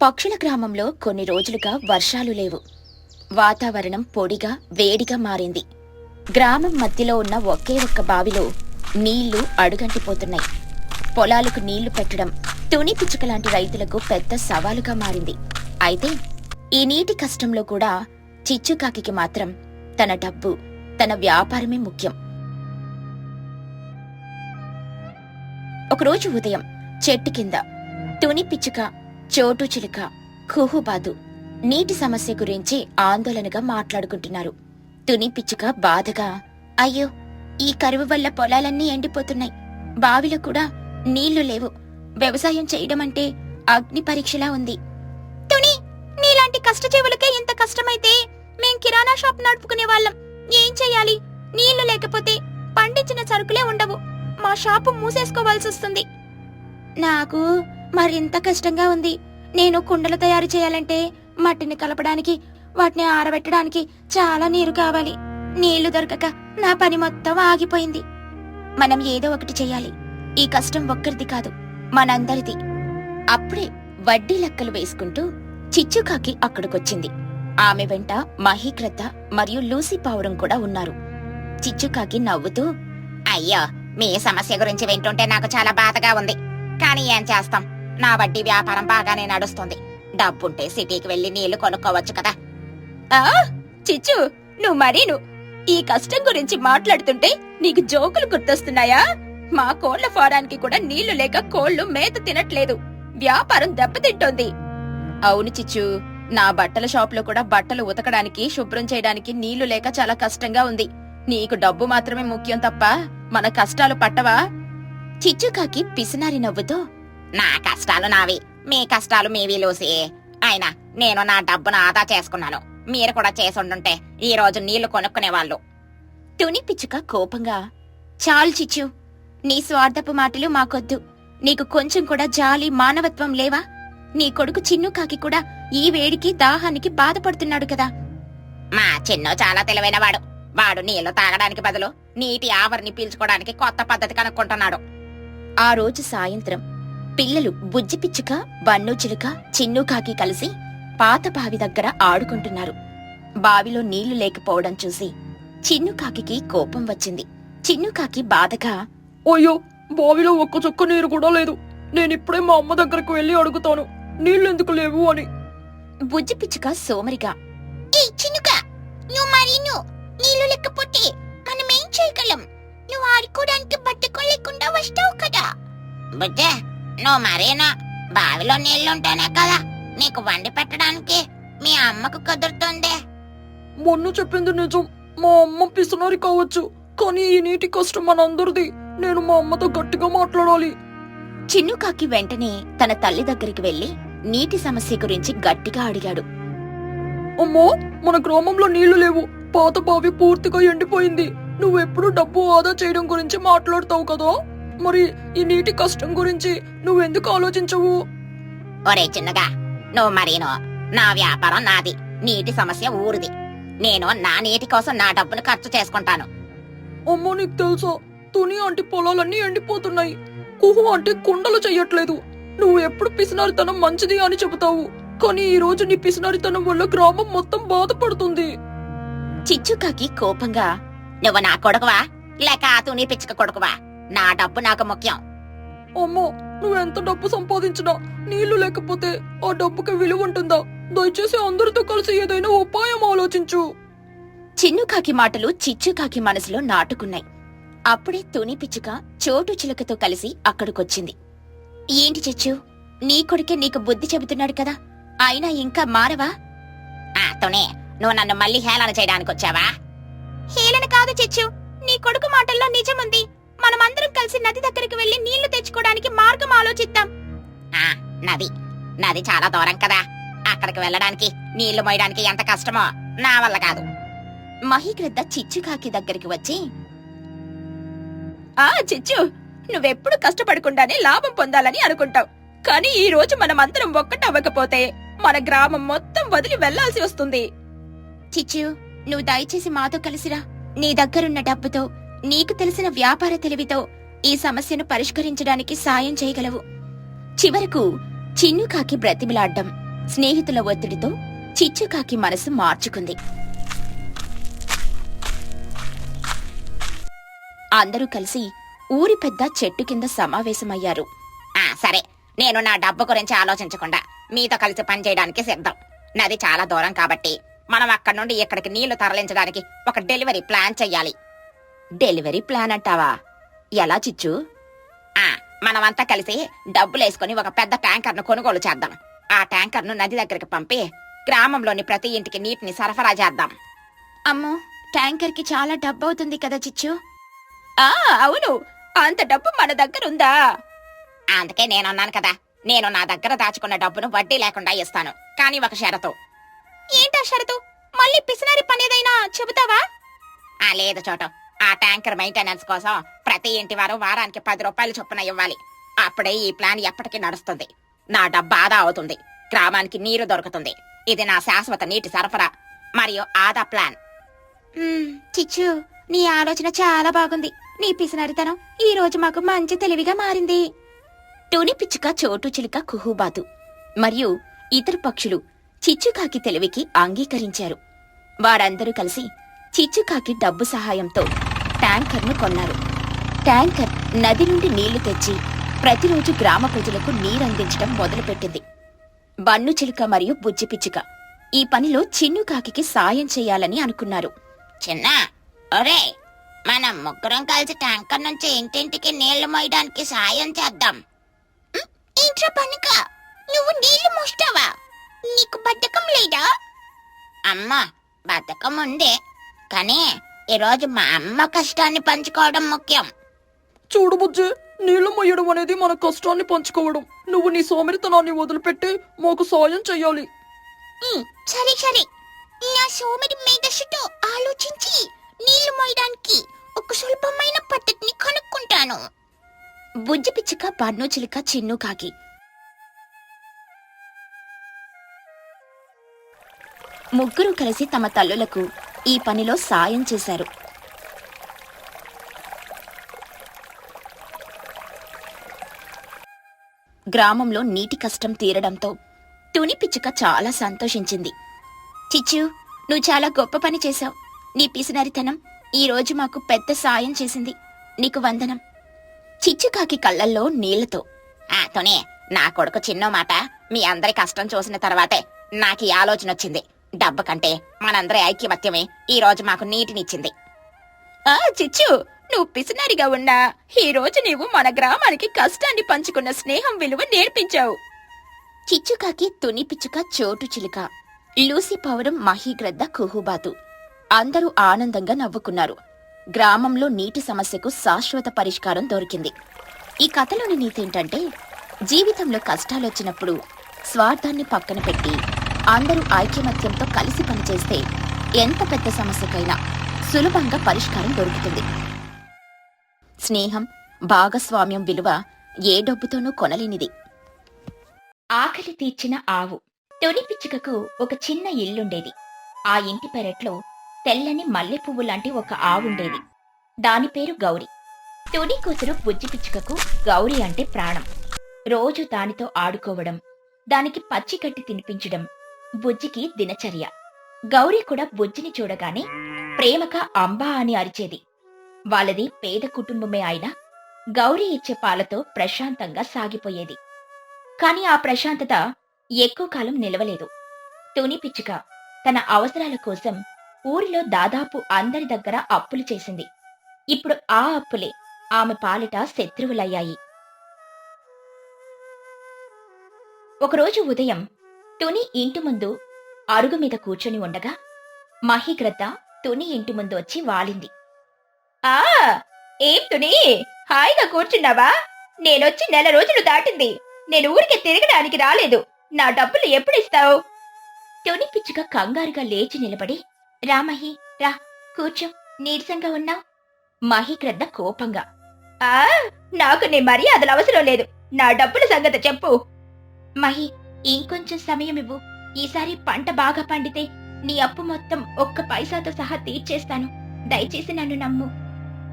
పక్షుల గ్రామంలో కొన్ని రోజులుగా వర్షాలు లేవు. వాతావరణం పొడిగా వేడిగా మారింది. గ్రామం మధ్యలో ఉన్న ఒకే ఒక్క బావిలో నీళ్లు అడుగంటిపోతున్నాయి. పొలాలకు నీళ్లు పెట్టడం తుని పిచ్చుక లాంటి రైతులకు పెద్ద సవాలుగా మారింది. అయితే ఈ నీటి కష్టంలో కూడా చిచ్చుకాకి మాత్రం తన డబ్బు, తన వ్యాపారమే ముఖ్యం. ఒకరోజు ఉదయం చెట్టు కింద తుని పిచ్చుక, చోటు చిలుక, కుహుబాదు నీటి సమస్య గురించి ఆందోళనగా మాట్లాడుకుంటున్నారు. తుని పిచ్చుక బాధగా, అయ్యో, ఈ కరువు వల్ల పొలాలన్నీ ఎండిపోతున్నాయి. బావిలో కూడా నీళ్లు లేవు. వ్యవసాయం చేయడం అంటే అగ్ని పరీక్షలా ఉంది. తుని, నీలాంటి కష్టజీవులకే ఇంత కష్టమైతే మేం కిరాణా షాప్ నడుపుకునే వాళ్ళం. ఏం చెయ్యాలి? నీళ్లు లేకపోతే పండించిన సరుకులే ఉండవు. మా షాపు మూసేసుకోవాల్సి వస్తుంది. నాకు మరింత కష్టంగా ఉంది. నేను కుండలు తయారు చేయాలంటే మట్టిని కలపడానికి, వాటిని ఆరబెట్టడానికి చాలా నీరు కావాలి. నీళ్లు దొరకక నా పని మొత్తం ఆగిపోయింది. మనం ఏదో ఒకటి చెయ్యాలి. ఈ కష్టం ఒక్కరిది కాదు, మనందరిది. అప్పుడే వడ్డీ లెక్కలు వేసుకుంటూ చిచ్చుకాకి అక్కడికొచ్చింది. ఆమె వెంట మహీకృత మరియు లూసీ పావురం కూడా ఉన్నారు. చిచ్చుకాకి నవ్వుతూ, అయ్యో, మీ సమస్య గురించి వింటుంటే నాకు చాలా బాధగా ఉంది. కానీ ఏం చేస్తాం, నా వడ్డీ వ్యాపారం బాగానే నడుస్తుంది. డబ్బుంటే సిటీకి వెళ్లి నీళ్లు కొనుక్కోవచ్చు కదా. చిచ్చు, నువ్వు ఈ కష్టం గురించి మాట్లాడుతుంటే నీకు జోకులు గుర్తొస్తున్నాయా? మా కోళ్ల ఫారానికి కూడా నీళ్లు లేక కోళ్లు మేత తినట్లేదు. వ్యాపారం దెబ్బతింటోంది. అవును చిచ్చు, నా బట్టల షాపులో కూడా బట్టలు ఉతకడానికి, శుభ్రం చేయడానికి నీళ్లు లేక చాలా కష్టంగా ఉంది. నీకు డబ్బు మాత్రమే ముఖ్యం తప్ప మన కష్టాలు పట్టవా? చిచ్చుకాకి పిసినారి నవ్వుతో, నా కష్టాలు నావి, మీ కష్టాలు మీవి లూసీ. అయినా నేను నా డబ్బును ఆదా చేసుకున్నాను. మీరు కూడా చేసుండుంటే ఈ రోజు నీళ్లు కొనుక్కునేవాళ్ళు. తుని పిచ్చుక కోపంగా, చాలు చిచ్చు, నీ స్వార్థపు మాటలు మాకొద్దు. నీకు కొంచెం కూడా జాలి, మానవత్వం లేవా? నీ కొడుకు చిన్నుకాకి కూడా ఈ వేడికి, దాహానికి బాధపడుతున్నాడు కదా. మా చిన్ను చాలా తెలివైనవాడు. వాడు నీళ్లు తాగడానికి బదులు నీటి ఆవరిని పీల్చుకోవడానికి కొత్త పద్ధతి కనుక్కుంటున్నాడు. ఆ రోజు సాయంత్రం పిల్లలు బుజ్జి పిచ్చుక, బన్ను చిలుక, చిన్నుకాకి కలిసి పాత బావి దగ్గర ఆడుకుంటున్నారు. బావిలో నీళ్లు లేకపోవడం చూసి చిన్నుకాకి కోపం వచ్చింది. చిన్నుకాకి బాధగా, అయ్యో, బావిలో ఒక్క చుక్క నీరు కూడా లేదు. నేనిప్పుడే మా అమ్మ దగ్గరకు వెళ్లి అడుగుతాను, నీళ్ళెందుకు లేవు అని. బుజ్జి పిచ్చుక సోమరిగా, నీళ్లు లేకపోతే మనమేం చేయగలం? నువ్వు ఆడుకోవడానికి బట్టకం లేకుండా వస్తావు కదా. బుజ్జే, నువ్వు మరేనా బావిలో నీళ్లుంటేనే కదా నీకు వండి పెట్టడానికి మీ అమ్మకు కుదురుతుంది. మొన్న చెప్పింది నిజం. మా అమ్మ పిసినారి కావచ్చు, కానీ ఈ నీటి కష్టం మనందరిది. నేను మా అమ్మతో గట్టిగా మాట్లాడాలి. చిన్నుకాకి వెంటనే తన తల్లి దగ్గరికి వెళ్లి నీటి సమస్య గురించి గట్టిగా అడిగాడు. అమ్మో, మన గ్రామంలో నీళ్లు లేవు. పాత బావి పూర్తిగా ఎండిపోయింది. నువ్వెప్పుడు డబ్బు ఆదా చేయడం గురించి మాట్లాడతావు కదా, మరి ఈ నీటి కష్టం గురించి నువ్వెందుకు ఆలోచించవు? ఒరే చిన్నగా, నువ్వు మరీనో, నా వ్యాపారం నాది, నీటి సమస్య ఊరిది. నేను నా నీటి కోసం నా డబ్బును ఖర్చు చేసుకుంటాను. అమ్మో, నీకు తెలుసా, తుని అంటే పొలాలన్నీ ఎండిపోతున్నాయి. కుహు అంటే కుండలు చెయ్యట్లేదు. నువ్వు ఎప్పుడు పిసినారితనం మంచిది అని చెబుతావు, కానీ ఈ రోజు నీ పిసినారితనం వల్ల గ్రామం మొత్తం బాధపడుతుంది. చిచ్చుకాకి కోపంగా, నువ్వు నా కొడుకువా లేక ఆ తుని పిచ్చుక కొడుకువా? నా డబ్బు నాకు ముఖ్యం. అమ్మో, నువ్వెంత డబ్బు సంపాదించినా నీళ్లు లేకపోతే ఆ డబ్బుకి విలువ ఉంటుందా? దయచేసి అందరితో కలిసి ఏదైనా ఉపాయం ఆలోచించు. చిన్నుకాకి మాటలు చిచ్చుకాకి మనసులో నాటుకున్నాయి. అప్పుడే తుని పిచ్చుక చోటు చిలుకతో కలిసి అక్కడికొచ్చింది. ఏంటి చిచ్చు, నీ కొడుకే నీకు బుద్ధి చెబుతున్నాడు కదా, అయినా ఇంకా మారవా? తుని, నువ్వు నన్ను మళ్ళీ హేళన చేయడానికి వచ్చావా? హేళన కాదు చిచ్చు, నీ కొడుకు మాటల్లో నిజముంది. మనమందరం కలిసి నది దగ్గరికి వెళ్లి నీళ్లు తెచ్చుకోవడానికి మార్గం ఆలోచిద్దాం. నది చాలా దూరం కదా, అక్కడికి వెళ్ళడానికి, నీళ్లు మోయడానికి ఎంత కష్టమో నా వల్ల కాదు. మహీకృత చిచ్చుకాకి దగ్గరికి వచ్చి, చిచ్చు, నువ్వెప్పుడు కష్టపడకుండానే లాభం పొందాలని అనుకుంటావు. కానీ ఈ రోజు మనమందరం ఒక్కటవ్వకపోతే మన గ్రామం మొత్తం వదిలి వెళ్లాల్సి వస్తుంది. చిచ్చు, నువ్వు దయచేసి మాతో కలిసిరా. నీ దగ్గరున్న డబ్బుతో, నీకు తెలిసిన వ్యాపార తెలివితో ఈ సమస్యను పరిష్కరించడానికి సాయం చేయగలవు. చివరకు చిన్నుకాకి బ్రతిమిలాడ్డం స్నేహితుల ఒత్తిడితో చిచ్చుకాకి మనసు మార్చుకుంది. అందరూ కలిసి ఊరి పెద్ద చెట్టు కింద సమావేశమయ్యారు. సరే, నేను నా డబ్బు గురించి ఆలోచించకుండా మీతో కలిసి పనిచేయడానికి సిద్ధం. నది చాలా దూరం కాబట్టి మనం అక్కడి నుండి ఇక్కడికి నీళ్లు తరలించడానికి ఒక డెలివరీ ప్లాన్ చెయ్యాలి. డెలివరీ ప్లాన్ అంటావా? ఎలా చిచ్చు? మనమంతా కలిసి డబ్బులేసుకుని ఒక పెద్ద ట్యాంకర్ను కొనుగోలు చేద్దాం. ఆ ట్యాంకర్ను నది దగ్గరికి పంపి గ్రామంలోని ప్రతి ఇంటికి నీటిని సరఫరా చేద్దాం. అమ్మో, ట్యాంకర్కి చాలా డబ్బు అవుతుంది కదా చిచ్చు. అవును, అంత డబ్బు మన దగ్గర ఉందా? అందుకే నేనున్నాను కదా. నేను నా దగ్గర దాచుకున్న డబ్బును వడ్డీ లేకుండా ఇస్తాను, కానీ ఒక షరతు. ఏంటా షరతు? మళ్ళీ పిసినారి పనేదైనా చెబుతావా? లేదు చోటు, ఆ ట్యాంకర్ మెయింటెనెన్స్ కోసం ప్రతి ఇంటి వారు వారానికి 10 రూపాయలు చొప్పున ఇవ్వాలి. అప్పుడే ఈ ప్లాన్ ఎప్పటికీ నడుస్తుంది. నా డబ్బు ఆదా అవుతుంది, గ్రామానికి నీరు దొరుకుతుంది. ఇది నా శాశ్వత నీటి సరఫరా మరియు ఆదా ప్లాన్. చిచ్చు, నీ ఆలోచన చాలా బాగుంది. నీ పిసినారితనం ఈ రోజు మాకు మంచి తెలివిగా మారింది. టుని పిచ్చుక, చోటు చిలుక, కుహుబాతు మరియు ఇతర పక్షులు చిచ్చుకాకి తెలివికి అంగీకరించారు. వారందరూ కలిసి చిచ్చుకాకి డబ్బు సహాయంతో ట్యాంకర్ను కొన్నారు. ట్యాంకర్ నది నుండి నీళ్లు తెచ్చి ప్రతిరోజు గ్రామ ప్రజలకు నీరందించడం మొదలుపెట్టింది. బన్ను చిలుక మరియు బుజ్జి పిచ్చుక ఈ పనిలో చిన్నుకాకి సాయం చేయాలని అనుకున్నారు. చిన్న, ఒరే, మనం ముగ్గురం కలిసి ట్యాంకర్ నుంచి ఇంటింటికి నీళ్లు మోయడానికి సాయం చేద్దాం. ఏంట్రా పనిక, నువ్వు నీళ్లు మోస్తావా? నీకు బద్ధకం లేదా? అమ్మా, బద్ధకం ఉందే, కానీ ఈరోజు మా అమ్మ కష్టాన్ని పంచుకోవడం ముఖ్యం. చూడు బుజ్జి, నీళ్లు మొయ్యడం అనేది మన కష్టాన్ని పంచుకోవడం. నువ్వు నీ సోమరితనాన్ని వదిలిపెట్టి మాకు సాయం చెయ్యాలి. సరే సరే, నా సోమరి మేధస్సుతో ఆలోచించి నీళ్లు మోయడానికి ఒక సులభమైన పద్ధతిని కనుక్కుంటాను. బుజ్జి పిచ్చుక, బన్ను చిలుక, చిన్ను కాకి ముగ్గురు కలిసి తమ తల్లులకు ఈ పనిలో సాయం చేశారు. గ్రామంలో నీటి కష్టం తీరడంతో తుని పిచ్చుక చాలా సంతోషించింది. చిచ్చు, నువ్వు చాలా గొప్ప పని చేశావు. నీ పిసినరితనం ఈ రోజు మాకు పెద్ద సాయం చేసింది. నీకు వందనం. చిచ్చుకాకి కళ్ళల్లో నీళ్లతో, తుని, నా కొడుకు చిన్నో మాట మీ అందరి కష్టం చూసిన తర్వాతే నాకు ఈ ఆలోచన వచ్చింది. డబ్బు కంటే మనందరి ఐక్యమత్యమే ఈ రోజు మాకు నీటినిచ్చింది. చిచ్చు, నువ్వు పిసినారిగా ఉన్నా ఈ రోజు నీవు మన గ్రామానికి కష్టాన్ని పంచుకున్న స్నేహం విలువ నేర్పించావు. చిచ్చుకాకి, తుని పిచ్చుక, చోటు చిలుక, లూసి పౌరం, మహీగ్రద్ద, కుహుబాతు అందరూ ఆనందంగా నవ్వుకున్నారు. గ్రామంలో నీటి సమస్యకు శాశ్వత పరిష్కారం దొరికింది. ఈ కథలోని నీతేంటంటే, జీవితంలో కష్టాలొచ్చినప్పుడు స్వార్థాన్ని పక్కన పెట్టి అందరూ ఐక్యమత్యంతో కలిసి పనిచేస్తే ఎంత పెద్ద సమస్యకైనా సులభంగా పరిష్కారం దొరుకుతుంది. స్నేహం, భాగస్వామ్యం విలువ ఏ డబ్బుతోనూ కొనలేనిది. ఆకలి తీర్చిన ఆవు. తుని పిచ్చుకకు ఒక చిన్న ఇల్లుండేది. ఆ ఇంటి పెరట్లో తెల్లని మల్లెపువ్వు లాంటి ఒక ఆవుండేది. దాని పేరు గౌరి. తుని కూతురు బుజ్జి పిచ్చుకకు గౌరి అంటే ప్రాణం. రోజు దానితో ఆడుకోవడం, దానికి పచ్చిగడ్డి తినిపించడం బుజ్జికి దినచర్య. గౌరీ కూడా బుజ్జిని చూడగానే ప్రేమగా అంబా అని అరిచేది. వాళ్ళది పేద కుటుంబమే అయినా గౌరీ ఇచ్చే పాలతో ప్రశాంతంగా సాగిపోయేది. కాని ఆ ప్రశాంతత ఎక్కువ కాలం నిలవలేదు. తుని పిచ్చుక తన అవసరాల కోసం ఊరిలో దాదాపు అందరి దగ్గర అప్పులు చేసింది. ఇప్పుడు ఆ అప్పులే ఆమె పాలిట శత్రువులయ్యాయి. ఒకరోజు ఉదయం తుని ఇంటి ముందు అరుగు మీద కూర్చొని ఉండగా మహీగ్రద్ద తుని ఇంటి ముందు వచ్చి వాలింది. ఏం తుని, హాయిగా కూర్చున్నావా? నేనొచ్చి 1 రోజులు దాటింది. నేను ఊరికి తిరగడానికి రాలేదు. నా డబ్బులు ఎప్పుడిస్తావు? తుని పిచ్చుక కంగారుగా లేచి నిలబడి, రా మహి, రా కూర్చో, నీరసంగా ఉన్నావు. మహీగ్రద్ద కోపంగా, నాకు నీ మర్యాదలు అవసరం లేదు. నా డబ్బుల సంగతి చెప్పు. మహి, ఇంకొంచెం సమయం ఇవ్వు. ఈసారి పంట బాగా పండితే నీ అప్పు మొత్తం 1 పైసాతో సహా తీర్చేస్తాను. దయచేసి నన్ను నమ్ము.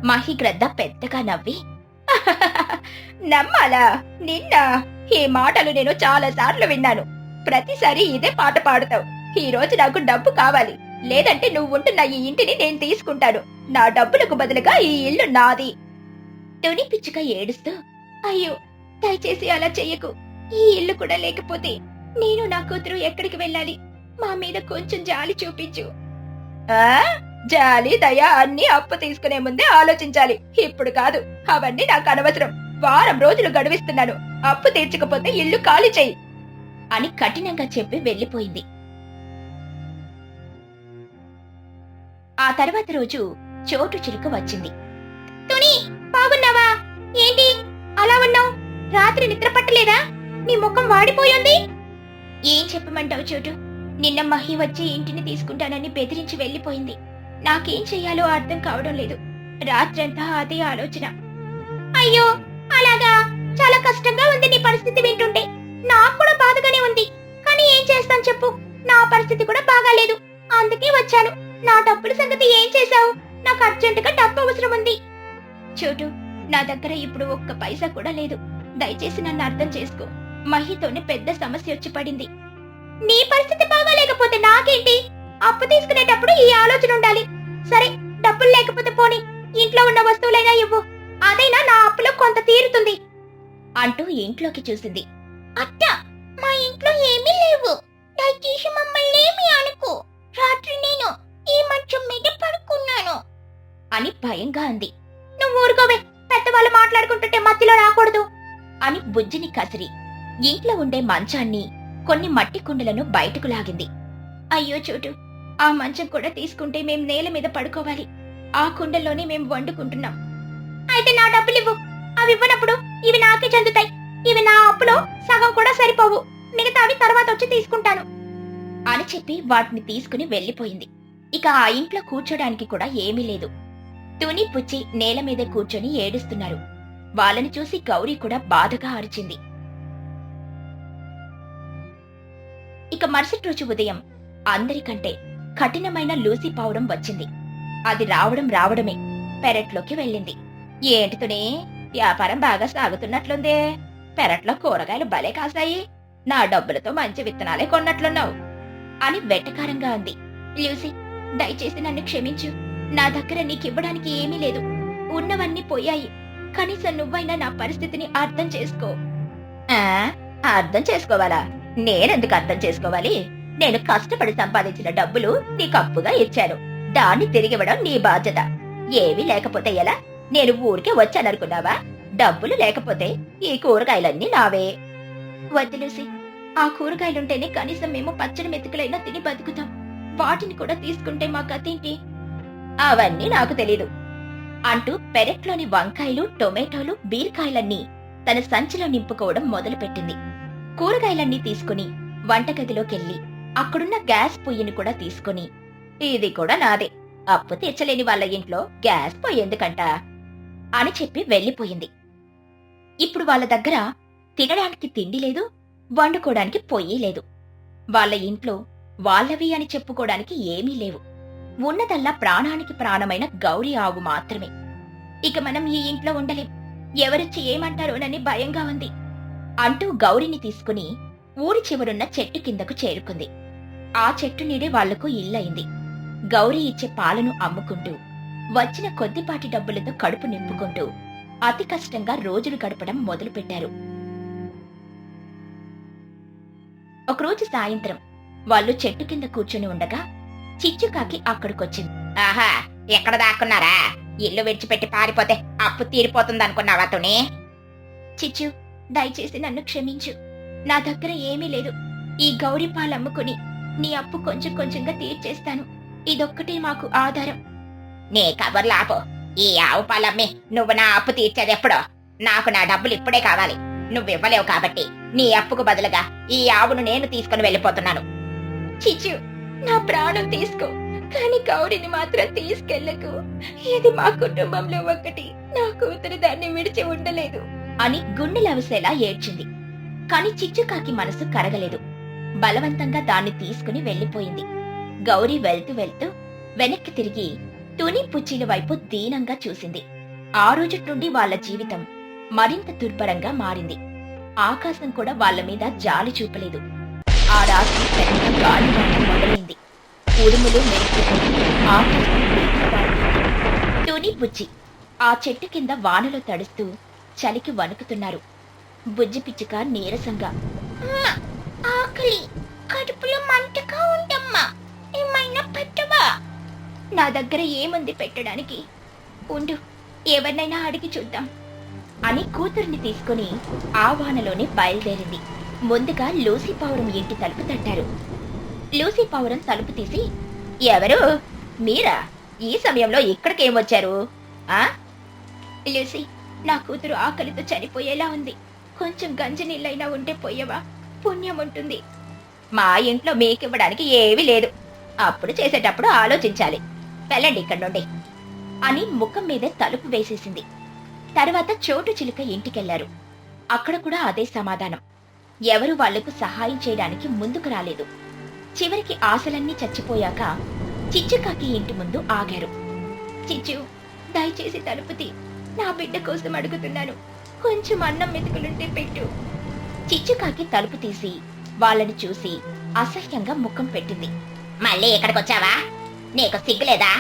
మహీగ్రద్ద పెద్దగా నవ్వి, నమ్మాలా? నిన్న ఈ మాటలు నేను చాలా సార్లు విన్నాను. ప్రతిసారి ఇదే పాట పాడుతావు. ఈ రోజు నాకు డబ్బు కావాలి, లేదంటే నువ్వుంటున్న ఈ ఇంటిని నేను తీసుకుంటాను. నా డబ్బులకు బదులుగా ఈ ఇల్లు నాది. తుని పిచ్చుక ఏడుస్తూ, అయ్యో దయచేసి అలా చెయ్యకు. ఈ ఇల్లు కూడా లేకపోతే నేను నా కూతురు ఎక్కడికి వెళ్ళాలి? మా మీద కొంచెం జాలి చూపించు. జాలి దయ అన్ని అప్పు తీసుకునే ముందే ఆలోచించాలి, ఇప్పుడు కాదు. అవన్నీ నాకు అనవసరం. వారం రోజులు గడువిస్తున్నాను. అప్పు తీర్చకపోతే ఇల్లు ఖాళీ చెయ్యి అని కఠినంగా చెప్పి వెళ్లిపోయింది. ఆ తర్వాత రోజు చోటు చిలుక వచ్చింది. తుని, బాగున్నావా? ఏంటి అలా ఉన్నావు? రాత్రి నిద్ర పట్టలేదా? నీ ముఖం వాడిపోయింది. ఏం చెప్పమంటావు చోటు? నిన్న మహి వచ్చి ఇంటిని తీసుకుంటానని బెదిరించి వెళ్లిపోయింది. నాకేం చెయ్యాలో అర్థం కావడం లేదు. రాత్రంతా అదే ఆలోచన. అయ్యో అలాగా? చాలా కష్టంగా ఉంది నీ పరిస్థితి వింటుంటే. నాకు కూడా బాధగానే ఉంది, కానీ ఏం చేస్తాను చెప్పు. నా పరిస్థితి కూడా బాగాలేదు, అందుకే వచ్చాను. నా డబ్బుల సంగతి ఏం చేశావు? నాకు అర్జెంటుగా డబ్బు అవసరం ఉంది. చోటు, నా దగ్గర ఇప్పుడు ఒక్క పైసా కూడా లేదు. దయచేసి నన్ను అర్థం చేసుకో. మహితోనే పెద్ద సమస్య వచ్చి పడింది. నీ పరిస్థితి బాగాలేకపోతే నాకేంటి? అప్పు తీసుకునేటప్పుడు ఈ ఆలోచన ఉండాలి. సరే, డబ్బులు లేకపోతే పోనీ, ఇంట్లో ఉన్న వస్తువులైనా ఇవ్వు. అదైనా నా అప్పులో కొంత తీరుతుంది అంటూ ఇంట్లోకి చూసింది. అత్త, మా ఇంట్లో ఏమీ లేవు. దయచేసి మమ్మల్ని ఏమీ అనుకో. రాత్రి నేను ఈ మంచం మీద పడుకున్నాను అని భయంగా అంది. నువ్వు ఊరుకోవే, పెద్దవాళ్ళు మాట్లాడుకుంటుంటే మధ్యలో రాకూడదు అని బుజ్జిని కసిరి ఇంట్లో ఉండే మంచాన్ని, కొన్ని మట్టి కుండలను బయటకు లాగింది. అయ్యో చోటు, ఆ మంచం కూడా తీసుకుంటే మేం నేల మీద పడుకోవాలి. ఆ కుండల్లోనే మేం వండుకుంటున్నాం. అయితే నా డబ్బులివ్వు. అవి ఇవ్వనప్పుడు ఇవి నాకే చెందుతాయి. ఇవి నా అప్పులో సగం కూడా సరిపోవు. మిగతావి తర్వాత వచ్చి తీసుకుంటాను అని చెప్పి వాటిని తీసుకుని వెళ్లిపోయింది. ఇక ఆ ఇంట్లో కూర్చోడానికి కూడా ఏమీ లేదు. తుని పుచ్చి నేల మీద కూర్చొని ఏడుస్తున్నారు. వాళ్ళని చూసి గౌరీ కూడా బాధగా అరిచింది. ఇక మరుసటి రోజు ఉదయం అందరికంటే కఠినమైన లూసీ పావురం వచ్చింది. అది రావడమే పెరట్లోకి వెళ్ళింది. ఏంటితోనే వ్యాపారం బాగా సాగుతున్నట్లుందే. పెరట్లో కూరగాయలు భలే కాసాయి. నా డబ్బులతో మంచి విత్తనాలే కొన్నట్లున్నావు అని వెటకారంగా అంది. లూసీ, దయచేసి నన్ను క్షమించు. నా దగ్గర నీకివ్వడానికి ఏమీ లేదు. ఉన్నవన్నీ పోయాయి. కనీసం నువ్వైనా నా పరిస్థితిని అర్థం చేసుకో. అర్థం చేసుకోవాలా? నేనెందుకు అర్థం చేసుకోవాలి? నేను కష్టపడి సంపాదించిన డబ్బులు నీకు అప్పుగా ఇచ్చాను. దాన్ని తిరిగివ్వడం నీ బాధ్యత. ఏమీ లేకపోతే ఎలా? నేను ఊరికే వచ్చాననుకున్నావా? డబ్బులు లేకపోతే ఈ కూరగాయలన్నీ నావే. వద్దు లూసీ, ఆ కూరగాయలుంటేనే కనీసం మేము పచ్చడి మెతుకులైనా తిని బతుకుతాం. వాటిని కూడా తీసుకుంటే మా గతేంటి? అవన్నీ నాకు తెలీదు అంటూ పెరట్లోని వంకాయలు, టొమాటోలు, బీరకాయలన్నీ తన సంచిలో నింపుకోవడం మొదలుపెట్టింది. కూరగాయలన్నీ తీసుకుని వంటగదిలోకెళ్లి అక్కడున్న గ్యాస్ పొయ్యిని కూడా తీసుకుని, ఇది కూడా నాదే. అప్పు తీర్చలేని వాళ్ళ ఇంట్లో గ్యాస్ పొయ్యి ఎందుకంట అని చెప్పి వెళ్లిపోయింది. ఇప్పుడు వాళ్ళ దగ్గర తినడానికి తిండి లేదు, వండుకోవడానికి పొయ్యి లేదు. వాళ్ళ ఇంట్లో వాళ్ళవి అని చెప్పుకోవడానికి ఏమీ లేవు. ఉన్నదల్లా ప్రాణానికి ప్రాణమైన గౌరీ ఆవు మాత్రమే. ఇక మనం ఈ ఇంట్లో ఉండలేం, ఎవరొచ్చి ఏమంటారోనని భయంగా ఉంది అంటూ గౌరిని తీసుకుని ఊరి చివరున్న చెట్టు కిందకు చేరుకుంది. ఆ చెట్టు నీడే వాళ్లకు ఇల్లయింది. గౌరీ ఇచ్చే పాలను అమ్ముకుంటూ వచ్చిన కొద్దిపాటి డబ్బులతో కడుపు నింపుకుంటూ అతి కష్టంగా రోజులు గడపడం మొదలుపెట్టారు. ఒకరోజు సాయంత్రం వాళ్ళు చెట్టు కింద కూర్చుని ఉండగా చిచ్చుకాకి అక్కడికొచ్చింది. ఆహా, ఎక్కడ దాక్కున్నారా? ఇల్లు విడిచిపెట్టి పారిపోతే అప్పు తీరిపోతుందనుకున్నావా తుని? చిచ్చు, దయచేసి నన్ను క్షమించు. నా దగ్గర ఏమీ లేదు. ఈ గౌరీ పాలమ్ముకుని నీ అప్పు కొంచెం కొంచెంగా తీర్చేస్తాను. ఇదొక్కటే మాకు ఆధారం. నీ కబర్లాపు. ఈ ఆవు పాలమ్మి నువ్వు నా అప్పు తీర్చేదెప్పుడో. నాకు నా డబ్బులు ఇప్పుడే కావాలి. నువ్వివ్వలేవు కాబట్టి నీ అప్పుకు బదులుగా ఈ ఆవును నేను తీసుకుని వెళ్ళిపోతున్నాను. చిచ్చు, నా ప్రాణం తీసుకో, కానీ గౌరిని మాత్రం తీసుకెళ్లకు. ఇది మా కుటుంబంలో ఒకటి. నా కూతురు దాన్ని విడిచి ఉండలేదు అని గుండెలవసేలా ఏడ్చింది. కాని చిచ్చుకాకి మనసు కరగలేదు. బలవంతంగా దాన్ని తీసుకుని వెళ్లిపోయింది. గౌరీ వెళ్తూ వెళ్తూ వెనక్కి తిరిగి తుని పుచ్చిల వైపు దీనంగా చూసింది. ఆ రోజు నుండి వాళ్ల జీవితం మరింత దుర్భరంగా మారింది. ఆకాశం కూడా వాళ్ల మీద జాలి చూపలేదు. ఆ రాత్రి పెద్ద గాలివాన మొదలైంది. ఉరుములు మెరుపులు, ఆకాశం మేఘావారుతుంది. తుని బుజ్జి ఆ చెట్టు కింద వానలో తడుస్తూ చలికి వణుకుతున్నారు. బుజ్జి పిచ్చుక నీరసంగా, ఆకలి, కడుపులో మంటగా ఉందమ్మా, ఏమైనా పెట్టవా? నా దగ్గర ఏముంది పెట్టడానికి, ఉండు, ఎవరినైనా అడిగి చూద్దాం అని కూతుర్ని తీసుకుని ఆ వానలోనే బయలుదేరింది. ముందుగా లూసీ పావురం ఇంటి తలుపు తట్టారు. లూసీ పావురం తలుపు తీసి, ఎవరు? మీరా? ఈ సమయంలో ఇక్కడికేమొచ్చారు? ఆ లూసీ, నా కూతురు ఆకలితో చనిపోయేలా ఉంది, కొంచెం గంజి నీళ్ళైనా ఉంటే పోయవా? పుణ్యం ఉంటుంది. మా ఇంట్లో మీకివ్వడానికి ఏమీ లేదు, అప్పుడు చేసేటప్పుడు ఆలోచించాలి, వెళ్ళండి ఇక్కడ నుండి అని ముఖం మీదే తలుపు వేసేసింది. తర్వాత చోటు చిలుక ఇంటికెళ్లారు. అక్కడ కూడా అదే సమాధానం. ఎవరు వాళ్లకు సహాయం చేయడానికి ముందుకు రాలేదు. చివరికి ఆశలన్నీ చచ్చిపోయాక చిచ్చుకాకి ఇంటి ముందు ఆగారు. చిచ్చు, దయచేసి తలుపు తీ, నా బిడ్డ కోసం అడుగుతున్నాను, కొంచెం అన్నం మెతుకులుంటే పెట్టు. చిచ్చుకాకి తలుపు తీసి వాళ్ళని చూసి అసహ్యంగా ముఖం పెట్టింది. మళ్ళీ ఇక్కడికొచ్చావా? నీకు సిగ్గులేదా?